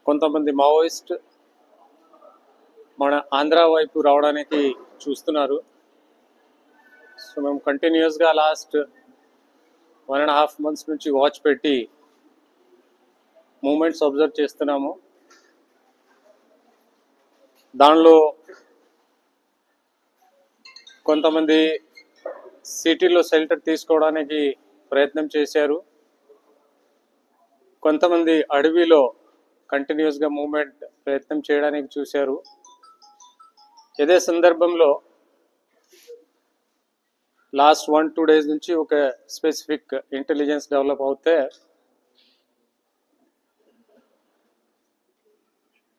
కొంతమంది మావోయిస్ట్ మన ఆంధ్ర వైపు రావడానికి చూస్తున్నారు. సో మేము కంటిన్యూస్గా లాస్ట్ 1.5 months నుంచి వాచ్ పెట్టి మూమెంట్స్ అబ్జర్వ్ చేస్తున్నాము. దానిలో కొంతమంది సిటీలో షెల్టర్ తీసుకోవడానికి ప్రయత్నం చేశారు. కొంతమంది అడవిలో కంటిన్యూస్గా మూమెంట్ ప్రయత్నం చేయడానికి చూశారు. ఇదే సందర్భంలో లాస్ట్ 1-2 days నుంచి ఒక స్పెసిఫిక్ ఇంటెలిజెన్స్ డెవలప్ అవుతే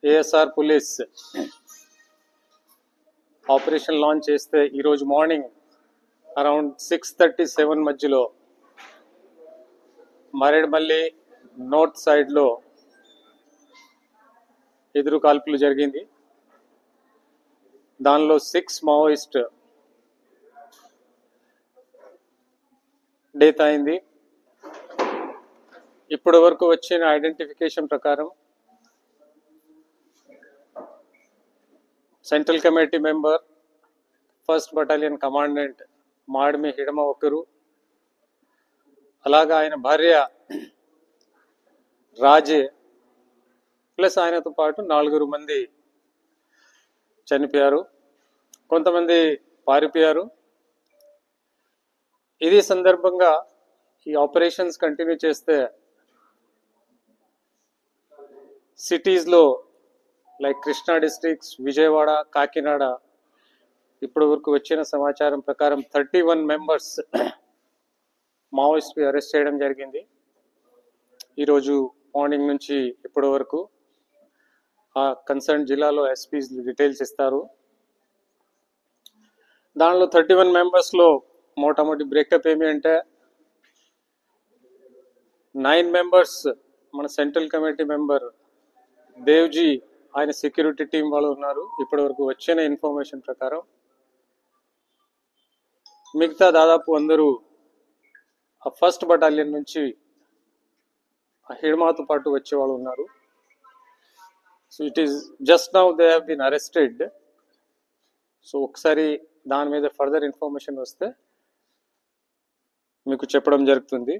ఏఎస్ఆర్ పోలీస్ ఆపరేషన్ లాంచ్ చేస్తే ఈరోజు మార్నింగ్ అరౌండ్ 6:37 మధ్యలో మరేడుమల్లి నార్త్ సైడ్లో ఎదురు కాల్పులు జరిగింది. దానిలో 6 మావోయిస్ట్ డెత్ అయింది. ఇప్పటి వరకు వచ్చిన ఐడెంటిఫికేషన్ ప్రకారం central committee member 1st battalion commandant Madvi Hidma ఒకరు, అలాగా ఆయన భార్య రాజే ప్లస్ ఆయనతో పాటు 4 మంది చనిపోయారు. కొంతమంది పారిపోయారు. ఇది సందర్భంగా ఈ ఆపరేషన్స్ కంటిన్యూ చేస్తే సిటీస్లో లైక్ కృష్ణా డిస్ట్రిక్ట్స్, విజయవాడ, కాకినాడ ఇప్పటి వరకు వచ్చిన సమాచారం ప్రకారం 31 members మావోయిస్ట్ని అరెస్ట్ చేయడం జరిగింది. ఈరోజు మార్నింగ్ నుంచి ఇప్పటి వరకు ఆ కన్సర్న్ జిల్లాలో ఎస్పీస్ డీటెయిల్స్ ఇస్తారు. దానిలో 31 members మోటామోటి బ్రేకప్ ఏమి అంటే 9 members మన సెంట్రల్ కమిటీ మెంబర్ దేవ్జీ ఆయన సెక్యూరిటీ టీం వాళ్ళు ఉన్నారు. ఇప్పటి వరకు వచ్చిన ఇన్ఫర్మేషన్ ప్రకారం మిగతా దాదాపు అందరూ ఆ 1st బటాలియన్ నుంచి ఆ హిడ్మాతో పాటు వచ్చే వాళ్ళు ఉన్నారు. So it is just now they have been arrested. So ఒకసారి దాని మీద ఫర్దర్ ఇన్ఫర్మేషన్ వస్తే మీకు చెప్పడం జరుగుతుంది.